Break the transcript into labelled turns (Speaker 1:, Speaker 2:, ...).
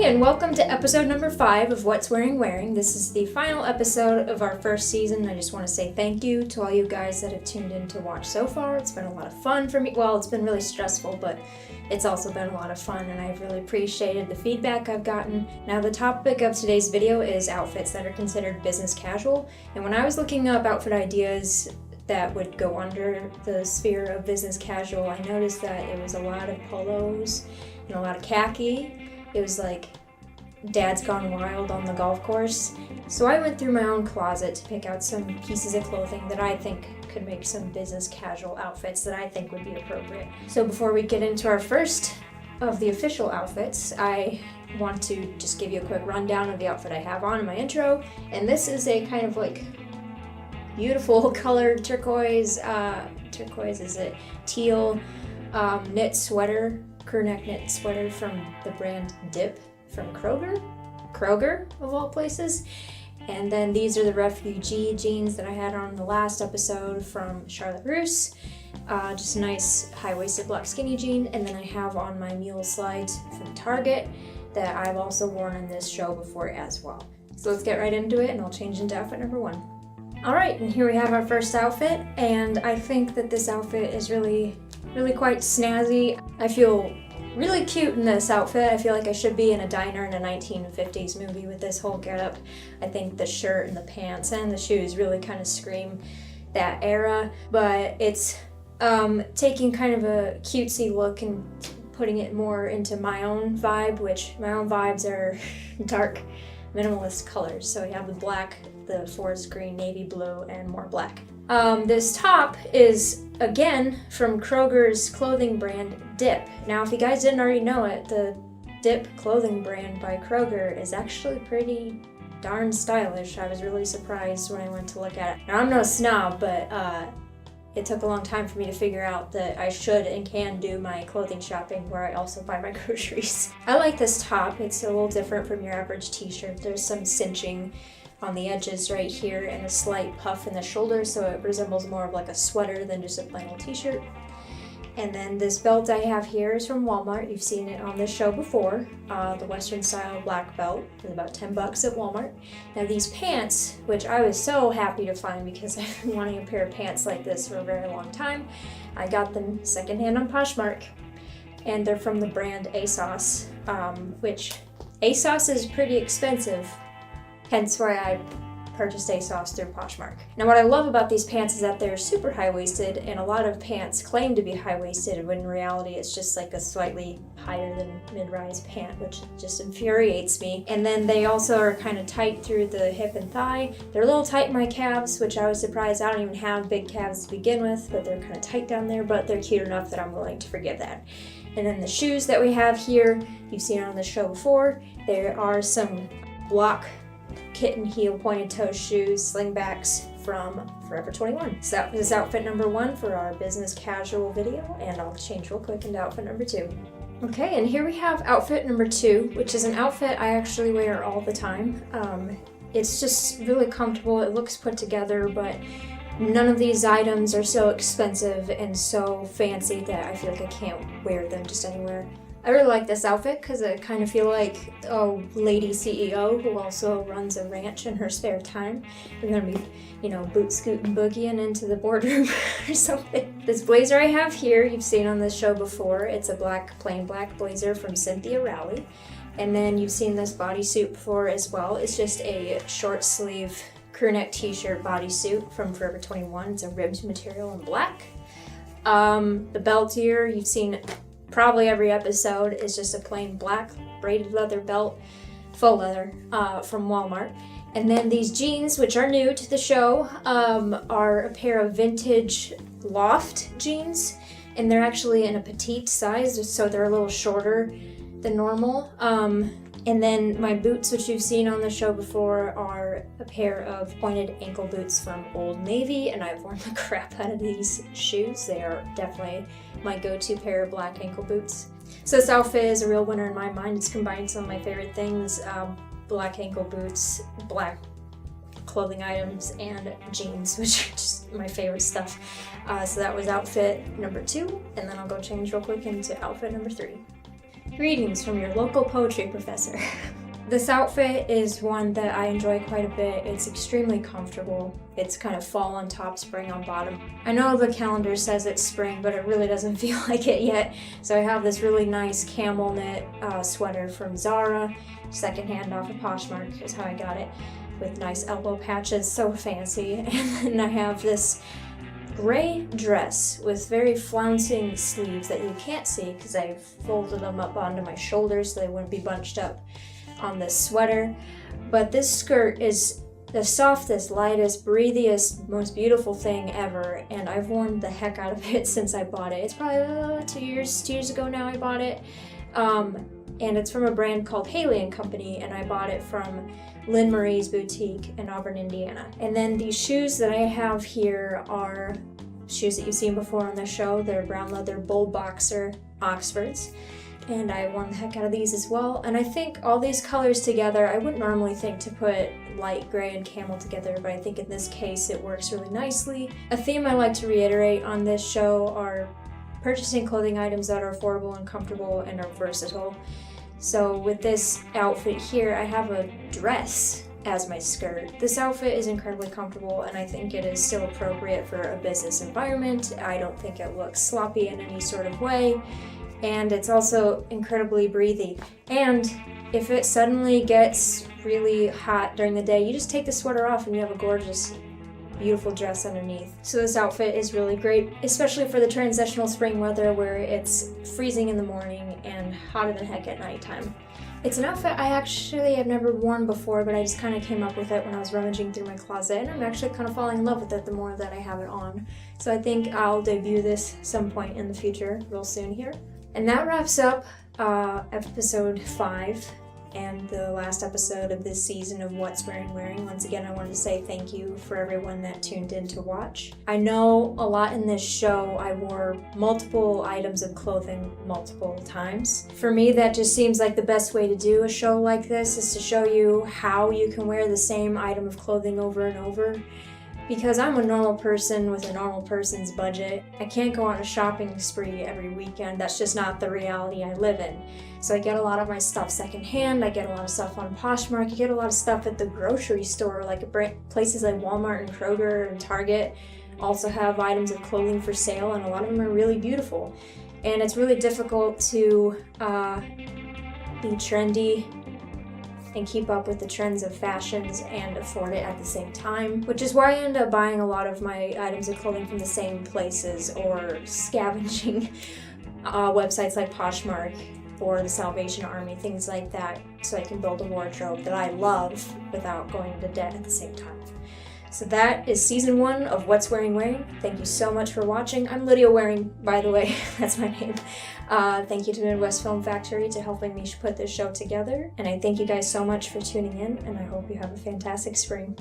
Speaker 1: and welcome to episode number 5 of What's Wearing. This is the final episode of our first season. I just want to say thank you to all you guys that have tuned in to watch so far. It's been a lot of fun for me. Well, it's been really stressful, but it's also been a lot of fun, and I've really appreciated the feedback I've gotten. Now, the topic of today's video is outfits that are considered business casual, and when I was looking up outfit ideas that would go under the sphere of business casual, I noticed that it was a lot of polos and a lot of khaki. It was like Dad's Gone Wild on the golf course. So I went through my own closet to pick out some pieces of clothing that I think could make some business casual outfits that I think would be appropriate. So before we get into our first of the official outfits, I want to just give you a quick rundown of the outfit I have on in my intro. And this is a kind of like beautiful colored turquoise is it? Teal knit sweater, Crewneck knit sweater from the brand Dip from Kroger of all places. And then these are the Refugee jeans that I had on the last episode from Russe. Just a nice high-waisted black skinny jean. And then I have on my Mule slides from Target that I've also worn in this show before as well. So let's get right into it, and I'll change into outfit number 1. Alright, and here we have our first outfit, and I think that this outfit is really quite snazzy. I feel really cute in this outfit. I feel like I should be in a diner in a 1950s movie with this whole getup. I think the shirt and the pants and the shoes really kind of scream that era, but it's taking kind of a cutesy look and putting it more into my own vibe, which my own vibes are dark minimalist colors. So we have the black, the forest green, navy blue, and more black. This top is, again, from Kroger's clothing brand Dip. Now, if you guys didn't already know it, the Dip clothing brand by Kroger is actually pretty darn stylish. I was really surprised when I went to look at it. Now, I'm no snob, but it took a long time for me to figure out that I should and can do my clothing shopping where I also buy my groceries. I like this top. It's a little different from your average t-shirt. There's some cinching on the edges right here and a slight puff in the shoulder, so it resembles more of like a sweater than just a plain old t-shirt. And then this belt I have here is from Walmart. You've seen it on this show before. The Western style black belt is about $10 at Walmart. Now these pants, which I was so happy to find because I've been wanting a pair of pants like this for a very long time. I got them secondhand on Poshmark, and they're from the brand Asos, which Asos is pretty expensive. Hence why I purchased Asos through Poshmark. Now what I love about these pants is that they're super high-waisted, and a lot of pants claim to be high-waisted when in reality it's just like a slightly higher than mid-rise pant, which just infuriates me. And then they also are kind of tight through the hip and thigh. They're a little tight in my calves, which I was surprised. I don't even have big calves to begin with, but they're kind of tight down there, but they're cute enough that I'm willing to forgive that. And then the shoes that we have here, you've seen on the show before. There are some block kitten heel pointed toe shoes, Slingbacks from Forever 21. So that was outfit number 1 for our business casual video, and I'll change real quick into outfit number 2. Okay, and here we have outfit number 2, which is an outfit I actually wear all the time. It's just really comfortable, it looks put together, but none of these items are so expensive and so fancy that I feel like I can't wear them just anywhere. I really like this outfit because I kind of feel like a lady CEO who also runs a ranch in her spare time. We're going to be, boot scooting boogieing into the boardroom or something. This blazer I have here, you've seen on this show before. It's a plain black blazer from Cynthia Rowley. And then you've seen this bodysuit before as well. It's just a short sleeve crewneck t-shirt bodysuit from Forever 21. It's a ribbed material in black. The belt here, you've seen probably every episode, is just a plain black braided leather belt, faux leather, from Walmart. And then these jeans, which are new to the show, are a pair of vintage Loft jeans, and they're actually in a petite size, so they're a little shorter than normal. And then my boots, which you've seen on the show before, are a pair of pointed ankle boots from Old Navy, and I've worn the crap out of these shoes. They are definitely my go-to pair of black ankle boots. So this outfit is a real winner in my mind. It's combined some of my favorite things, black ankle boots, black clothing items, and jeans, which are just my favorite stuff. So that was outfit number 2, and then I'll go change real quick into outfit number 3. Greetings from your local poetry professor. This outfit is one that I enjoy quite a bit. It's extremely comfortable. It's kind of fall on top, spring on bottom. I know the calendar says it's spring, but it really doesn't feel like it yet. So I have this really nice camel knit sweater from Zara, secondhand off of Poshmark is how I got it, with nice elbow patches, so fancy. And then I have this gray dress with very flouncing sleeves that you can't see because I folded them up onto my shoulders so they wouldn't be bunched up on this sweater. But this skirt is the softest, lightest, breathiest, most beautiful thing ever, and I've worn the heck out of it since I bought it. It's probably 2 years ago now I bought it. And it's from a brand called Hailey Co, and I bought it from Maree's boutique in Auburn, Indiana. And then these shoes that I have here are shoes that you've seen before on the show. They're brown leather bull boxer Oxfords. And I wore the heck out of these as well. And I think all these colors together, I wouldn't normally think to put light gray and camel together, but I think in this case it works really nicely. A theme I like to reiterate on this show are purchasing clothing items that are affordable and comfortable and are versatile. So with this outfit here, I have a dress as my skirt. This outfit is incredibly comfortable, and I think it is still appropriate for a business environment. I don't think it looks sloppy in any sort of way. And it's also incredibly breathy. And if it suddenly gets really hot during the day, you just take the sweater off and you have a gorgeous, beautiful dress underneath. So this outfit is really great, especially for the transitional spring weather where it's freezing in the morning and hotter than heck at nighttime. It's an outfit I actually have never worn before, but I just kind of came up with it when I was rummaging through my closet, and I'm actually kind of falling in love with it the more that I have it on. So I think I'll debut this some point in the future, real soon here. And that wraps up episode 5 and the last episode of this season of What's Wearing. Once again, I wanted to say thank you for everyone that tuned in to watch. I know a lot in this show I wore multiple items of clothing multiple times. For me, that just seems like the best way to do a show like this is to show you how you can wear the same item of clothing over and over. Because I'm a normal person with a normal person's budget, I can't go on a shopping spree every weekend. That's just not the reality I live in. So I get a lot of my stuff secondhand, I get a lot of stuff on Poshmark, I get a lot of stuff at the grocery store, like places like Walmart and Kroger and Target also have items of clothing for sale, and a lot of them are really beautiful. And it's really difficult to be trendy and keep up with the trends of fashions and afford it at the same time, which is why I end up buying a lot of my items of clothing from the same places or scavenging websites like Poshmark or the Salvation Army, things like that, so I can build a wardrobe that I love without going into debt at the same time. So that is season 1 of What's Wearing. Thank you so much for watching. I'm Lydia Waring, by the way, that's my name. Thank you to Midwest Film Factory to helping me put this show together. And I thank you guys so much for tuning in, and I hope you have a fantastic spring.